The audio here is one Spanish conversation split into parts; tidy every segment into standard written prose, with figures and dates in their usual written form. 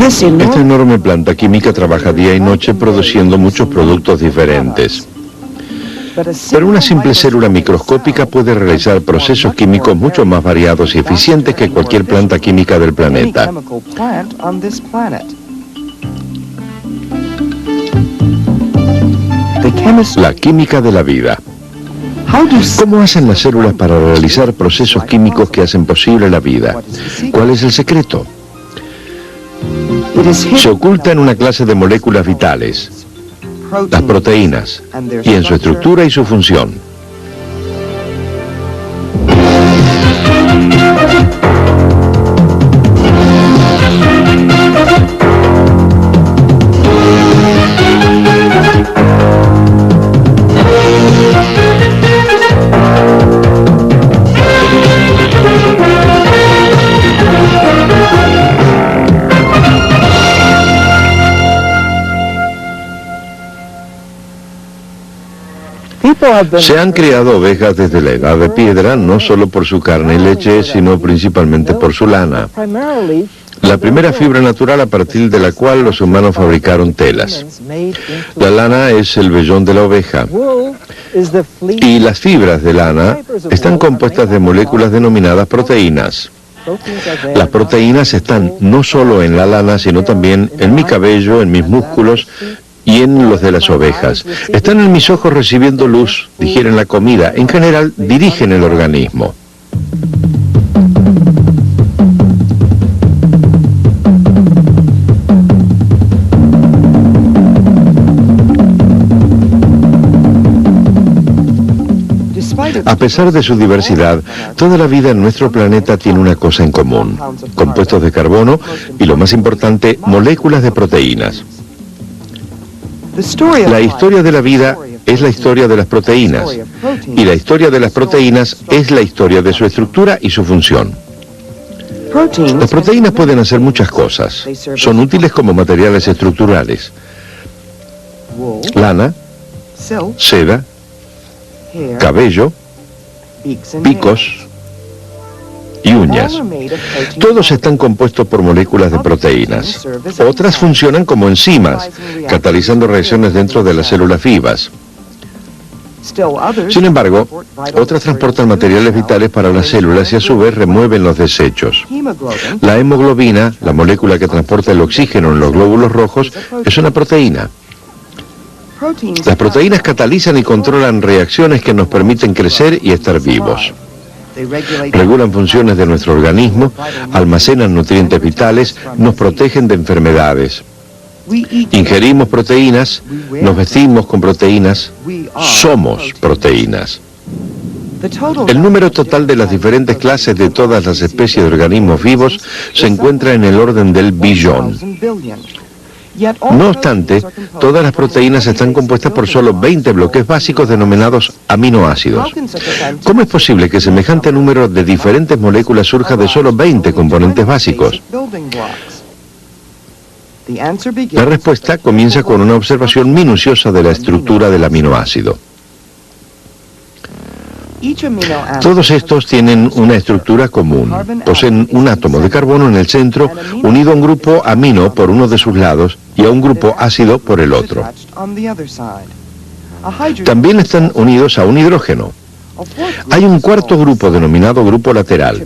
Esta enorme planta química trabaja día y noche produciendo muchos productos diferentes. Pero una simple célula microscópica puede realizar procesos químicos mucho más variados y eficientes que cualquier planta química del planeta. La química de la vida. ¿Cómo hacen las células para realizar procesos químicos que hacen posible la vida? ¿Cuál es el secreto? Se oculta en una clase de moléculas vitales, las proteínas, y en su estructura y su función. Se han criado ovejas desde la edad de piedra, no solo por su carne y leche, sino principalmente por su lana, la primera fibra natural a partir de la cual los humanos fabricaron telas. La lana es el vellón de la oveja, y las fibras de lana están compuestas de moléculas denominadas proteínas. Las proteínas están no solo en la lana, sino también en mi cabello, en mis músculos y en los de las ovejas. Están en mis ojos recibiendo luz, digieren la comida, en general dirigen el organismo. A pesar de su diversidad, toda la vida en nuestro planeta tiene una cosa en común: compuestos de carbono y, lo más importante, moléculas de proteínas. La historia de la vida es la historia de las proteínas, y la historia de las proteínas es la historia de su estructura y su función. Las proteínas pueden hacer muchas cosas. Son útiles como materiales estructurales: lana, seda, cabello, picos y uñas. Todos están compuestos por moléculas de proteínas. Otras funcionan como enzimas, catalizando reacciones dentro de las células vivas. Sin embargo, otras transportan materiales vitales para las células y a su vez remueven los desechos. La hemoglobina, la molécula que transporta el oxígeno en los glóbulos rojos, es una proteína. Las proteínas catalizan y controlan reacciones que nos permiten crecer y estar vivos. Regulan funciones de nuestro organismo, almacenan nutrientes vitales, nos protegen de enfermedades. Ingerimos proteínas, nos vestimos con proteínas, somos proteínas. El número total de las diferentes clases de todas las especies de organismos vivos se encuentra en el orden del billón. No obstante, todas las proteínas están compuestas por solo 20 bloques básicos denominados aminoácidos. ¿Cómo es posible que semejante número de diferentes moléculas surja de solo 20 componentes básicos? La respuesta comienza con una observación minuciosa de la estructura del aminoácido. Todos estos tienen una estructura común. Poseen un átomo de carbono en el centro, unido a un grupo amino por uno de sus lados y a un grupo ácido por el otro. También están unidos a un hidrógeno. Hay un cuarto grupo denominado grupo lateral.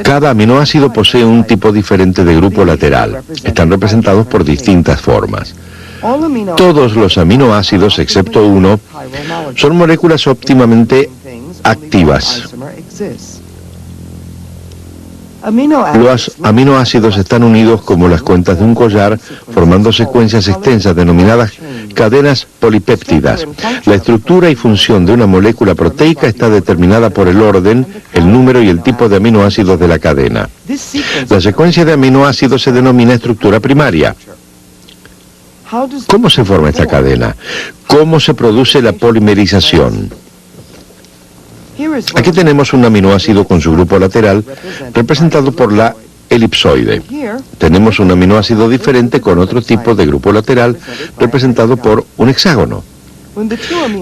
Cada aminoácido posee un tipo diferente de grupo lateral. Están representados por distintas formas. Todos los aminoácidos, excepto uno, son moléculas óptimamente activas. Los aminoácidos están unidos como las cuentas de un collar, formando secuencias extensas denominadas cadenas polipéptidas. La estructura y función de una molécula proteica está determinada por el orden, el número y el tipo de aminoácidos de la cadena. La secuencia de aminoácidos se denomina estructura primaria. ¿Cómo se forma esta cadena? ¿Cómo se produce la polimerización? Aquí tenemos un aminoácido con su grupo lateral, representado por la elipsoide. Tenemos un aminoácido diferente con otro tipo de grupo lateral, representado por un hexágono.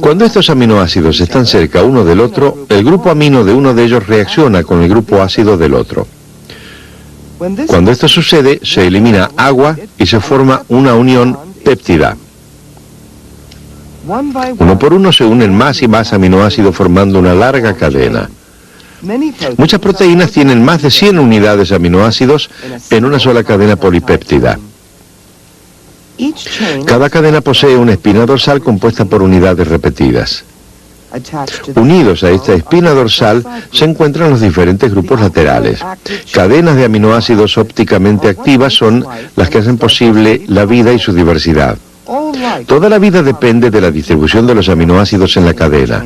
Cuando estos aminoácidos están cerca uno del otro, el grupo amino de uno de ellos reacciona con el grupo ácido del otro. Cuando esto sucede, se elimina agua y se forma una unión péptida. Uno por uno se unen más y más aminoácidos formando una larga cadena. Muchas proteínas tienen más de 100 unidades de aminoácidos en una sola cadena polipéptida. Cada cadena posee una espina dorsal compuesta por unidades repetidas. Unidos a esta espina dorsal se encuentran los diferentes grupos laterales. Cadenas de aminoácidos ópticamente activas son las que hacen posible la vida y su diversidad. Toda la vida depende de la distribución de los aminoácidos en la cadena.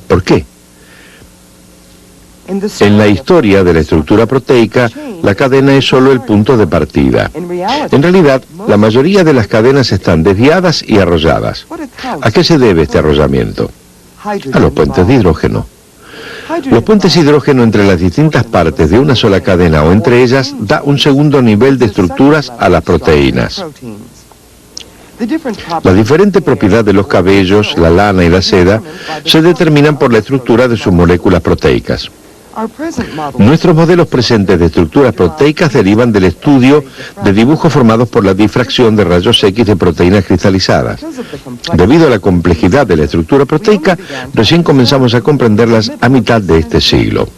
¿Por qué? En la historia de la estructura proteica, la cadena es solo el punto de partida. En realidad, la mayoría de las cadenas están desviadas y arrolladas. ¿A qué se debe este arrollamiento? A los puentes de hidrógeno. Los puentes de hidrógeno entre las distintas partes de una sola cadena o entre ellas da un segundo nivel de estructuras a las proteínas. La diferente propiedad de los cabellos, la lana y la seda se determinan por la estructura de sus moléculas proteicas. Nuestros modelos presentes de estructuras proteicas derivan del estudio de dibujos formados por la difracción de rayos X de proteínas cristalizadas. Debido a la complejidad de la estructura proteica, recién comenzamos a comprenderlas a mitad de este siglo.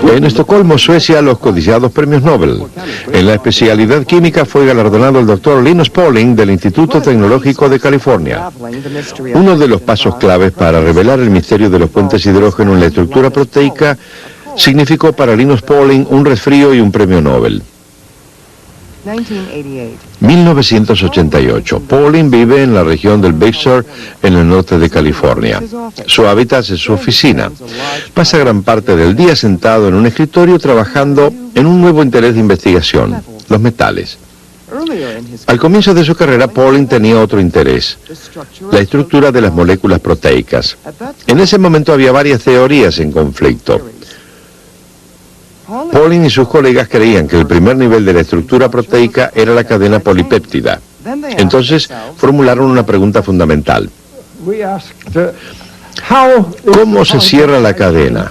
En Estocolmo, Suecia, los codiciados premios Nobel. En la especialidad química fue galardonado el doctor Linus Pauling del Instituto Tecnológico de California. Uno de los pasos claves para revelar el misterio de los puentes de hidrógeno en la estructura proteica significó para Linus Pauling un resfrío y un premio Nobel. 1988. Pauling vive en la región del Big Sur, en el norte de California. Su hábitat es su oficina. Pasa gran parte del día sentado en un escritorio trabajando en un nuevo interés de investigación, los metales. Al comienzo de su carrera, Pauling tenía otro interés, la estructura de las moléculas proteicas. En ese momento había varias teorías en conflicto. Pauling y sus colegas creían que el primer nivel de la estructura proteica era la cadena polipéptida. Entonces formularon una pregunta fundamental. ¿Cómo se cierra la cadena?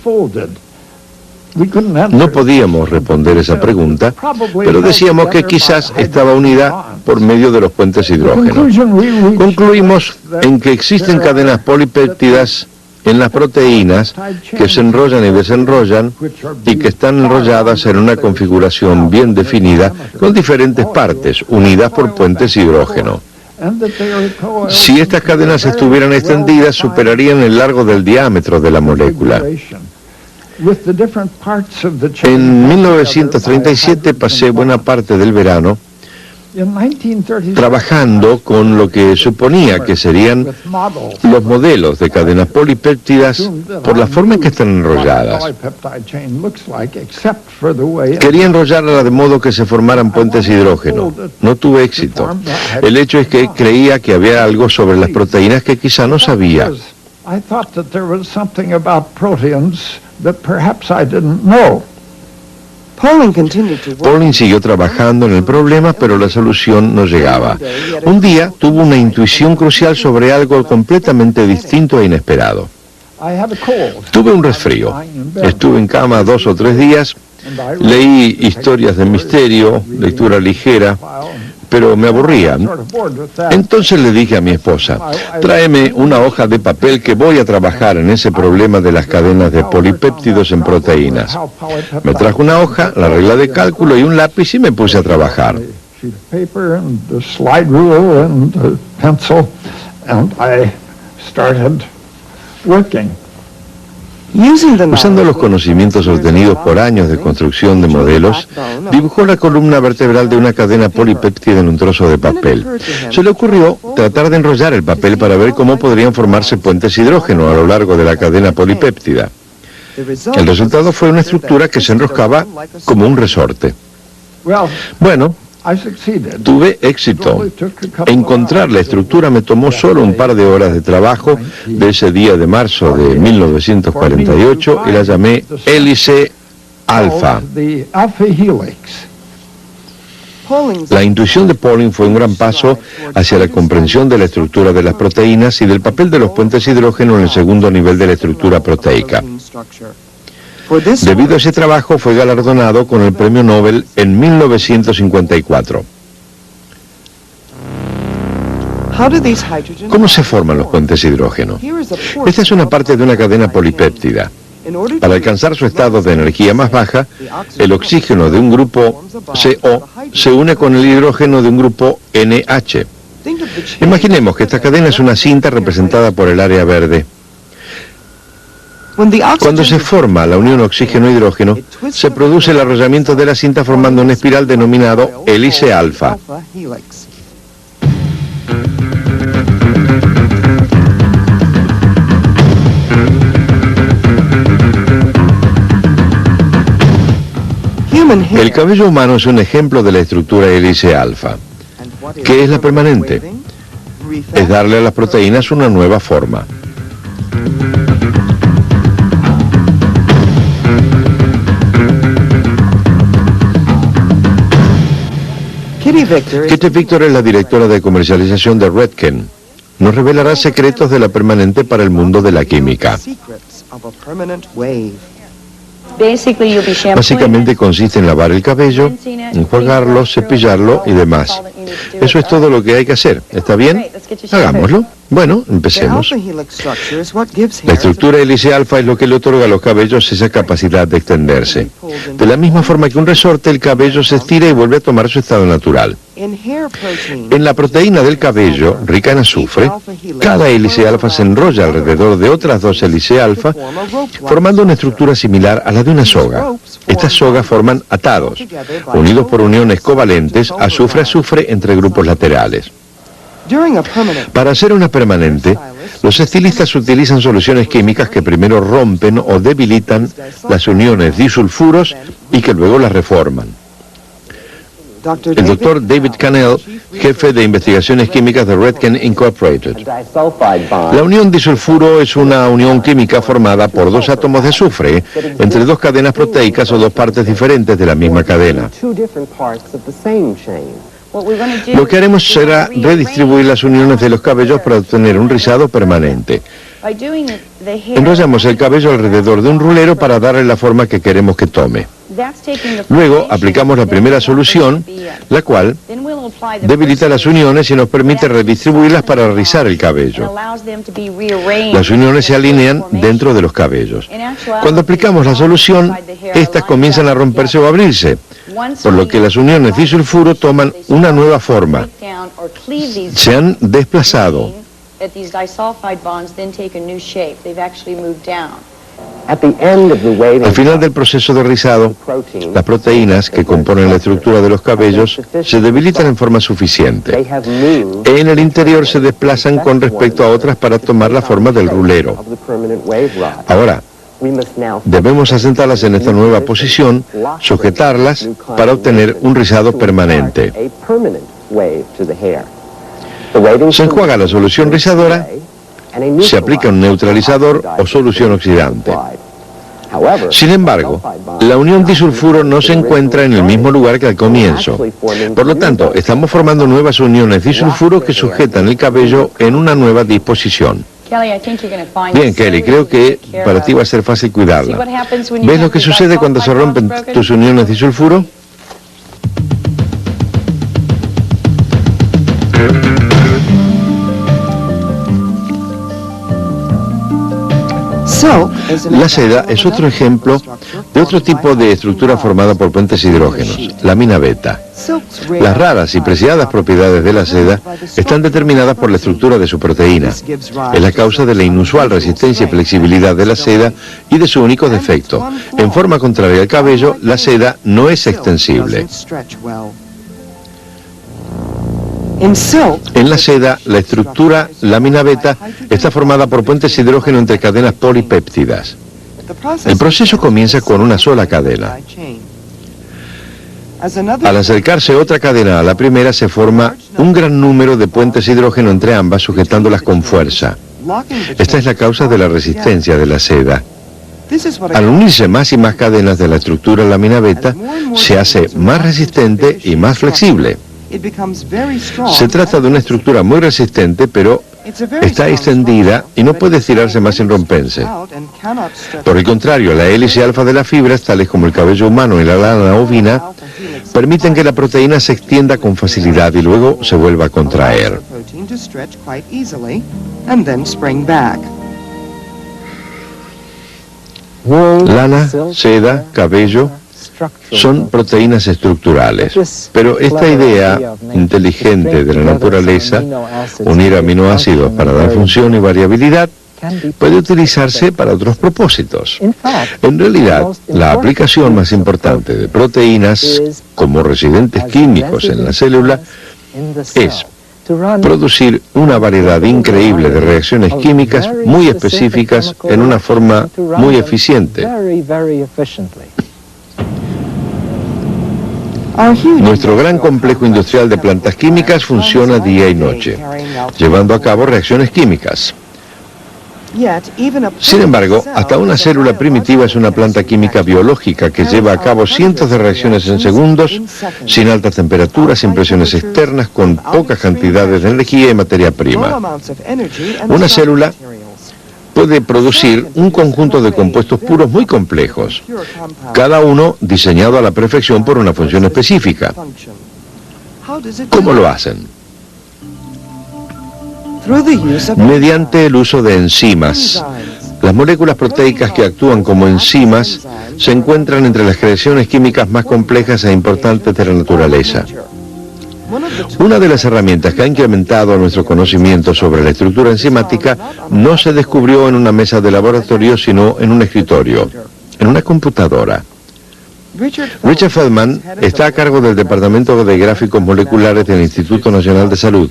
No podíamos responder esa pregunta, pero decíamos que quizás estaba unida por medio de los puentes de hidrógeno. Concluimos en que existen cadenas polipéptidas en las proteínas que se enrollan y desenrollan y que están enrolladas en una configuración bien definida con diferentes partes unidas por puentes de hidrógeno. Si estas cadenas estuvieran extendidas, superarían el largo del diámetro de la molécula. En 1937 pasé buena parte del verano trabajando con lo que suponía que serían los modelos de cadenas polipéptidas por la forma en que están enrolladas. Quería enrollarla de modo que se formaran puentes de hidrógeno. No tuve éxito. El hecho es que creía que había algo sobre las proteínas que quizá no sabía. Pauling siguió trabajando en el problema, pero la solución no llegaba. Un día tuvo una intuición crucial sobre algo completamente distinto e inesperado. Tuve un resfrío. Estuve en cama 2 o 3 días, leí historias de misterio, lectura ligera, pero me aburría. Entonces le dije a mi esposa, tráeme una hoja de papel que voy a trabajar en ese problema de las cadenas de polipéptidos en proteínas. Me trajo una hoja, la regla de cálculo y un lápiz y me puse a trabajar. Usando los conocimientos obtenidos por años de construcción de modelos, dibujó la columna vertebral de una cadena polipéptida en un trozo de papel. Se le ocurrió tratar de enrollar el papel para ver cómo podrían formarse puentes de hidrógeno a lo largo de la cadena polipéptida. El resultado fue una estructura que se enroscaba como un resorte. Bueno, tuve éxito. Encontrar la estructura me tomó solo un par de horas de trabajo de ese día de marzo de 1948 y la llamé hélice alfa. La intuición de Pauling fue un gran paso hacia la comprensión de la estructura de las proteínas y del papel de los puentes hidrógeno en el segundo nivel de la estructura proteica. Debido a ese trabajo fue galardonado con el Premio Nobel en 1954. ¿Cómo se forman los puentes hidrógeno? Esta es una parte de una cadena polipéptida. Para alcanzar su estado de energía más baja, el oxígeno de un grupo CO se une con el hidrógeno de un grupo NH. Imaginemos que esta cadena es una cinta representada por el área verde. Cuando se forma la unión oxígeno-hidrógeno, se produce el arrollamiento de la cinta formando una espiral denominado hélice alfa. El cabello humano es un ejemplo de la estructura hélice alfa. ¿Qué es la permanente? Es darle a las proteínas una nueva forma. Kitty Victor es la directora de comercialización de Redken. Nos revelará secretos de la permanente para el mundo de la química. Básicamente consiste en lavar el cabello, enjuagarlo, cepillarlo y demás. Eso es todo lo que hay que hacer. ¿Está bien? Hagámoslo. Bueno, empecemos. La estructura hélice alfa es lo que le otorga a los cabellos esa capacidad de extenderse. De la misma forma que un resorte, el cabello se estira y vuelve a tomar su estado natural. En la proteína del cabello, rica en azufre, cada hélice alfa se enrolla alrededor de otras dos hélices alfa, formando una estructura similar a la de una soga. Estas sogas forman atados, unidos por uniones covalentes azufre-azufre entre grupos laterales. Para hacer una permanente, los estilistas utilizan soluciones químicas que primero rompen o debilitan las uniones disulfuros y que luego las reforman. El doctor David Cannell, jefe de investigaciones químicas de Redken Incorporated. La unión disulfuro es una unión química formada por dos átomos de azufre entre dos cadenas proteicas o dos partes diferentes de la misma cadena. Lo que haremos será redistribuir las uniones de los cabellos para obtener un rizado permanente. Enrollamos el cabello alrededor de un rulero para darle la forma que queremos que tome. Luego aplicamos la primera solución, la cual debilita las uniones y nos permite redistribuirlas para rizar el cabello. Las uniones se alinean dentro de los cabellos. Cuando aplicamos la solución, estas comienzan a romperse o abrirse, por lo que las uniones disulfuro toman una nueva forma. Se han desplazado. Al final del proceso de rizado, las proteínas que componen la estructura de los cabellos se debilitan en forma suficiente. En el interior se desplazan con respecto a otras para tomar la forma del rulero. Ahora, debemos asentarlas en esta nueva posición, sujetarlas para obtener un rizado permanente. Se enjuaga la solución rizadora, se aplica un neutralizador o solución oxidante. Sin embargo, la unión disulfuro no se encuentra en el mismo lugar que al comienzo. Por lo tanto, estamos formando nuevas uniones disulfuro que sujetan el cabello en una nueva disposición. Bien, Kelly, creo que para ti va a ser fácil cuidarla. ¿Ves lo que sucede cuando se rompen tus uniones disulfuro? La seda es otro ejemplo de otro tipo de estructura formada por puentes hidrógenos, lámina beta. Las raras y preciadas propiedades de la seda están determinadas por la estructura de su proteína. Es la causa de la inusual resistencia y flexibilidad de la seda y de su único defecto. En forma contraria al cabello, la seda no es extensible. En la seda, la estructura lámina beta está formada por puentes hidrógeno entre cadenas polipéptidas. El proceso comienza con una sola cadena. Al acercarse otra cadena a la primera, se forma un gran número de puentes hidrógeno entre ambas, sujetándolas con fuerza. Esta es la causa de la resistencia de la seda. Al unirse más y más cadenas de la estructura lámina beta, se hace más resistente y más flexible. Se trata de una estructura muy resistente, pero está extendida y no puede estirarse más sin romperse. Por el contrario, la hélice alfa de las fibras, tales como el cabello humano y la lana ovina, permiten que la proteína se extienda con facilidad y luego se vuelva a contraer. Lana, seda, cabello son proteínas estructurales, pero esta idea inteligente de la naturaleza, unir aminoácidos para dar función y variabilidad, puede utilizarse para otros propósitos. En realidad, la aplicación más importante de proteínas como residentes químicos en la célula es producir una variedad increíble de reacciones químicas muy específicas en una forma muy eficiente. Nuestro gran complejo industrial de plantas químicas funciona día y noche, llevando a cabo reacciones químicas. Sin embargo, hasta una célula primitiva es una planta química biológica que lleva a cabo cientos de reacciones en segundos, sin altas temperaturas, sin presiones externas, con pocas cantidades de energía y materia prima. Una célula puede producir un conjunto de compuestos puros muy complejos, cada uno diseñado a la perfección por una función específica. ¿Cómo lo hacen? Mediante el uso de enzimas. Las moléculas proteicas que actúan como enzimas se encuentran entre las creaciones químicas más complejas e importantes de la naturaleza. Una de las herramientas que ha incrementado nuestro conocimiento sobre la estructura enzimática no se descubrió en una mesa de laboratorio, sino en un escritorio, en una computadora. Richard Feldman está a cargo del Departamento de Gráficos Moleculares del Instituto Nacional de Salud.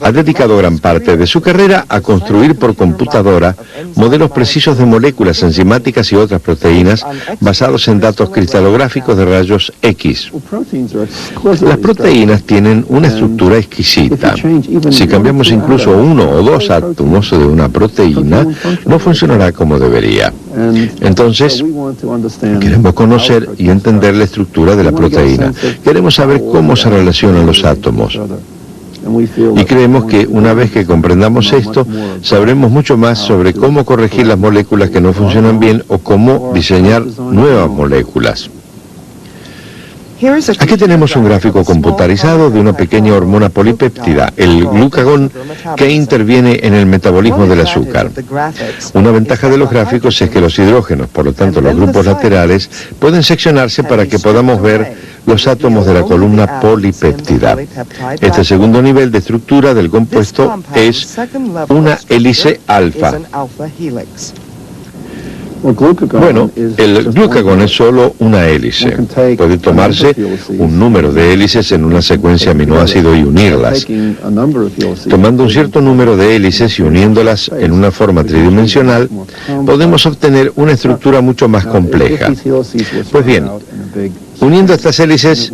Ha dedicado gran parte de su carrera a construir por computadora modelos precisos de moléculas enzimáticas y otras proteínas basados en datos cristalográficos de rayos X. Las proteínas tienen una estructura exquisita. Si cambiamos incluso uno o dos átomos de una proteína, no funcionará como debería. Entonces, queremos conocer y entender la estructura de la proteína. Queremos saber cómo se relacionan los átomos. Y creemos que una vez que comprendamos esto, sabremos mucho más sobre cómo corregir las moléculas que no funcionan bien o cómo diseñar nuevas moléculas. Aquí tenemos un gráfico computarizado de una pequeña hormona polipéptida, el glucagón, que interviene en el metabolismo del azúcar. Una ventaja de los gráficos es que los hidrógenos, por lo tanto los grupos laterales, pueden seccionarse para que podamos ver los átomos de la columna polipéptida. Este segundo nivel de estructura del compuesto es una hélice alfa. Bueno, el glucagón es solo una hélice. Puede tomarse un número de hélices en una secuencia aminoácido y unirlas. Tomando un cierto número de hélices y uniéndolas en una forma tridimensional, podemos obtener una estructura mucho más compleja. Pues bien, uniendo estas hélices,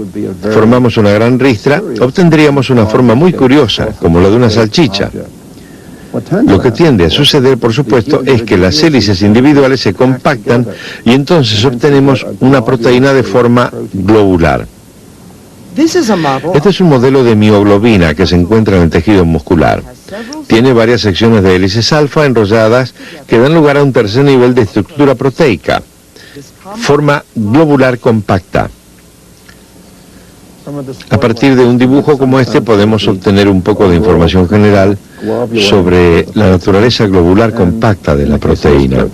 formamos una gran ristra, obtendríamos una forma muy curiosa, como la de una salchicha. Lo que tiende a suceder, por supuesto, es que las hélices individuales se compactan y entonces obtenemos una proteína de forma globular. Este es un modelo de mioglobina que se encuentra en el tejido muscular. Tiene varias secciones de hélices alfa enrolladas que dan lugar a un tercer nivel de estructura proteica, forma globular compacta. A partir de un dibujo como este podemos obtener un poco de información general sobre la naturaleza globular compacta de la proteína.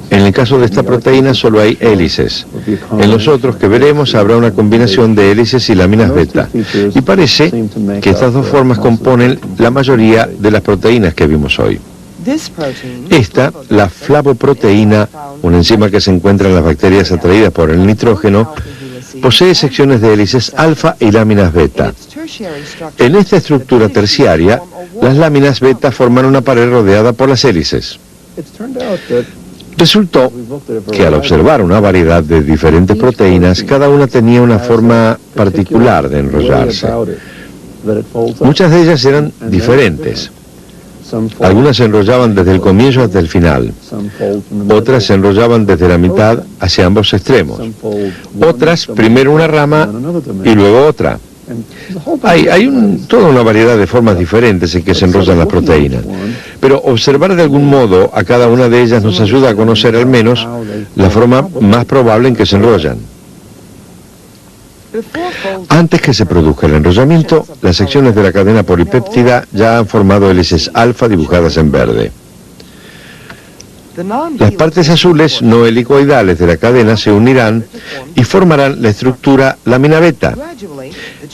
En el caso de esta proteína solo hay hélices. En los otros que veremos habrá una combinación de hélices y láminas beta. Y parece que estas dos formas componen la mayoría de las proteínas que vimos hoy. Esta, la flavoproteína, una enzima que se encuentra en las bacterias atraídas por el nitrógeno, posee secciones de hélices alfa y láminas beta. En esta estructura terciaria, las láminas beta forman una pared rodeada por las hélices. Resultó que al observar una variedad de diferentes proteínas, cada una tenía una forma particular de enrollarse. Muchas de ellas eran diferentes. Algunas se enrollaban desde el comienzo hasta el final. Otras se enrollaban desde la mitad hacia ambos extremos. Otras, primero una rama y luego otra. Hay toda una variedad de formas diferentes en que se enrollan las proteínas. Pero observar de algún modo a cada una de ellas nos ayuda a conocer al menos la forma más probable en que se enrollan. Antes que se produzca el enrollamiento, las secciones de la cadena polipéptida ya han formado hélices alfa dibujadas en verde. Las partes azules no helicoidales de la cadena se unirán y formarán la estructura lámina beta.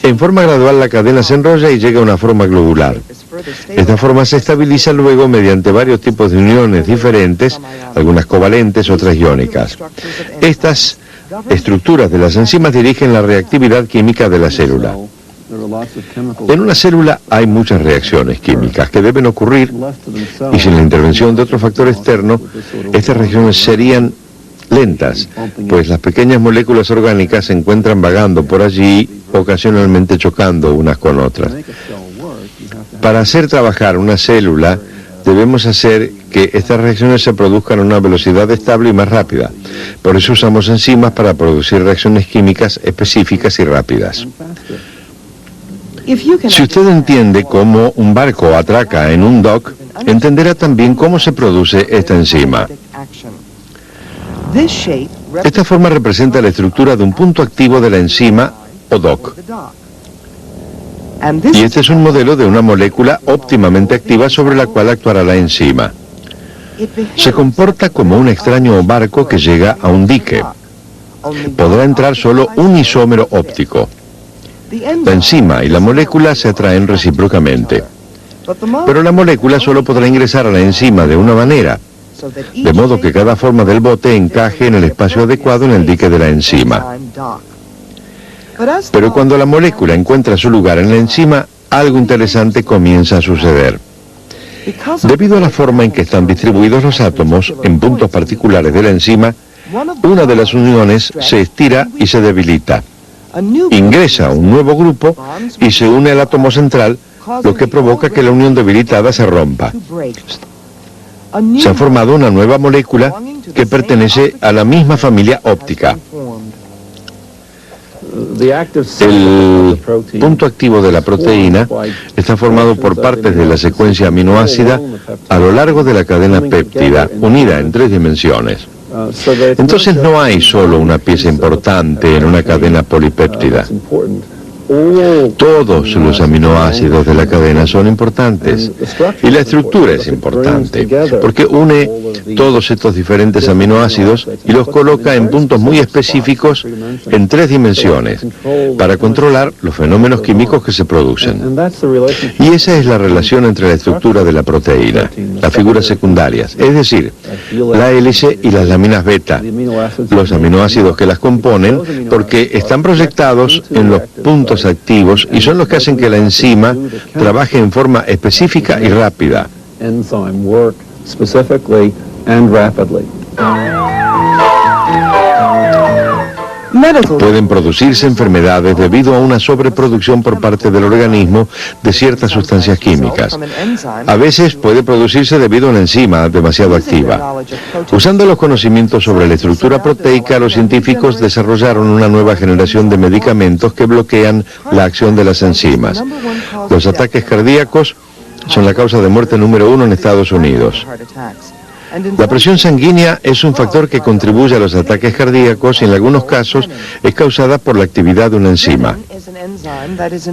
En forma gradual la cadena se enrolla y llega a una forma globular. Esta forma se estabiliza luego mediante varios tipos de uniones diferentes, algunas covalentes, otras iónicas. Estas estructuras de las enzimas dirigen la reactividad química de la célula. En una célula hay muchas reacciones químicas que deben ocurrir y sin la intervención de otro factor externo, estas reacciones serían lentas, pues las pequeñas moléculas orgánicas se encuentran vagando por allí, ocasionalmente chocando unas con otras. Para hacer trabajar una célula, debemos hacer que estas reacciones se produzcan a una velocidad estable y más rápida. Por eso usamos enzimas para producir reacciones químicas específicas y rápidas. Si usted entiende cómo un barco atraca en un dock, entenderá también cómo se produce esta enzima. Esta forma representa la estructura de un punto activo de la enzima o dock. Y este es un modelo de una molécula óptimamente activa sobre la cual actuará la enzima. Se comporta como un extraño barco que llega a un dique. Podrá entrar solo un isómero óptico. La enzima y la molécula se atraen recíprocamente. Pero la molécula solo podrá ingresar a la enzima de una manera, de modo que cada forma del bote encaje en el espacio adecuado en el dique de la enzima. Pero cuando la molécula encuentra su lugar en la enzima, algo interesante comienza a suceder. Debido a la forma en que están distribuidos los átomos en puntos particulares de la enzima, una de las uniones se estira y se debilita. Ingresa un nuevo grupo y se une al átomo central, lo que provoca que la unión debilitada se rompa. Se ha formado una nueva molécula que pertenece a la misma familia óptica. El punto activo de la proteína está formado por partes de la secuencia aminoácida a lo largo de la cadena péptida, unida en 3 dimensiones. Entonces no hay solo una pieza importante en una cadena polipéptida. Todos los aminoácidos de la cadena son importantes y la estructura es importante porque une todos estos diferentes aminoácidos y los coloca en puntos muy específicos en 3 dimensiones para controlar los fenómenos químicos que se producen. Y esa es la relación entre la estructura de la proteína, las figuras secundarias, es decir, la hélice y las láminas beta, los aminoácidos que las componen, porque están proyectados en los puntos activos y son los que hacen que la enzima trabaje en forma específica y rápida. Pueden producirse enfermedades debido a una sobreproducción por parte del organismo de ciertas sustancias químicas. A veces puede producirse debido a una enzima demasiado activa. Usando los conocimientos sobre la estructura proteica, los científicos desarrollaron una nueva generación de medicamentos que bloquean la acción de las enzimas. Los ataques cardíacos son la causa de muerte número 1 en Estados Unidos. La presión sanguínea es un factor que contribuye a los ataques cardíacos y en algunos casos es causada por la actividad de una enzima.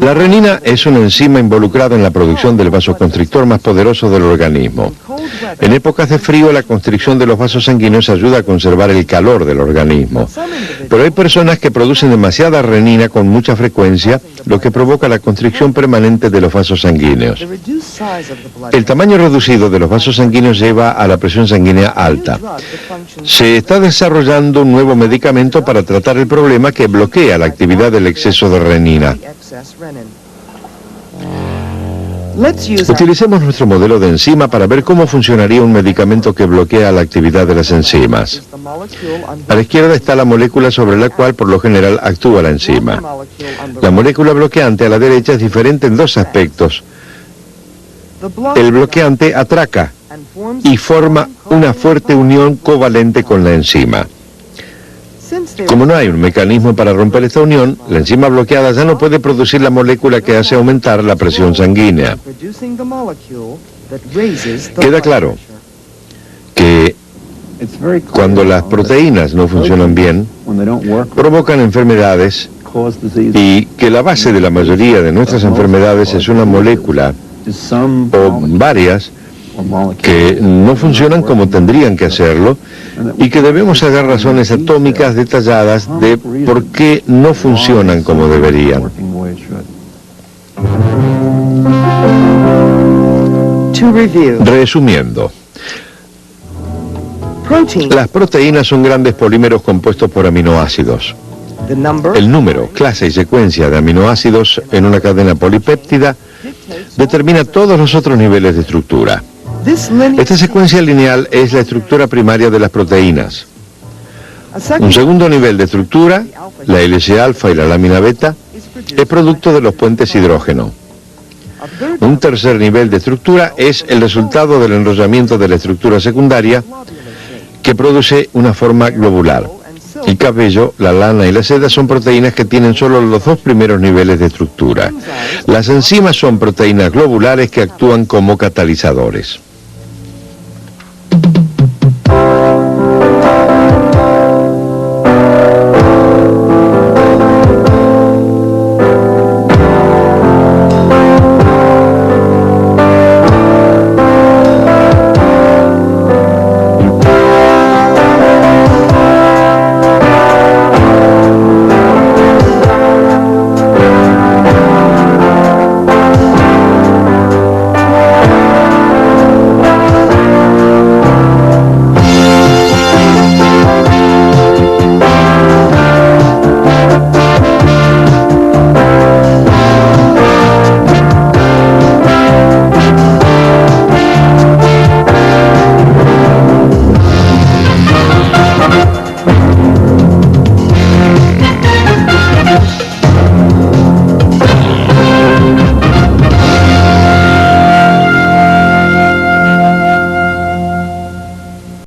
La renina es una enzima involucrada en la producción del vasoconstrictor más poderoso del organismo. En épocas de frío, la constricción de los vasos sanguíneos ayuda a conservar el calor del organismo. Pero hay personas que producen demasiada renina con mucha frecuencia, lo que provoca la constricción permanente de los vasos sanguíneos. El tamaño reducido de los vasos sanguíneos lleva a la presión sanguínea alta. Se está desarrollando un nuevo medicamento para tratar el problema que bloquea la actividad del exceso de renina. Utilicemos nuestro modelo de enzima para ver cómo funcionaría un medicamento que bloquea la actividad de las enzimas. A la izquierda está la molécula sobre la cual por lo general actúa la enzima. La molécula bloqueante a la derecha es diferente en 2 aspectos. El bloqueante atraca y forma una fuerte unión covalente con la enzima. Como no hay un mecanismo para romper esta unión, la enzima bloqueada ya no puede producir la molécula que hace aumentar la presión sanguínea. Queda claro que cuando las proteínas no funcionan bien, provocan enfermedades, y que la base de la mayoría de nuestras enfermedades es una molécula o varias que no funcionan como tendrían que hacerlo y que debemos hallar razones atómicas detalladas de por qué no funcionan como deberían. Resumiendo, las proteínas son grandes polímeros compuestos por aminoácidos. El número, clase y secuencia de aminoácidos en una cadena polipéptida determina todos los otros niveles de estructura. Esta secuencia lineal es la estructura primaria de las proteínas. Un segundo nivel de estructura, la hélice alfa y la lámina beta, es producto de los puentes hidrógeno. Un tercer nivel de estructura es el resultado del enrollamiento de la estructura secundaria que produce una forma globular. El cabello, la lana y la seda son proteínas que tienen solo los dos primeros niveles de estructura. Las enzimas son proteínas globulares que actúan como catalizadores.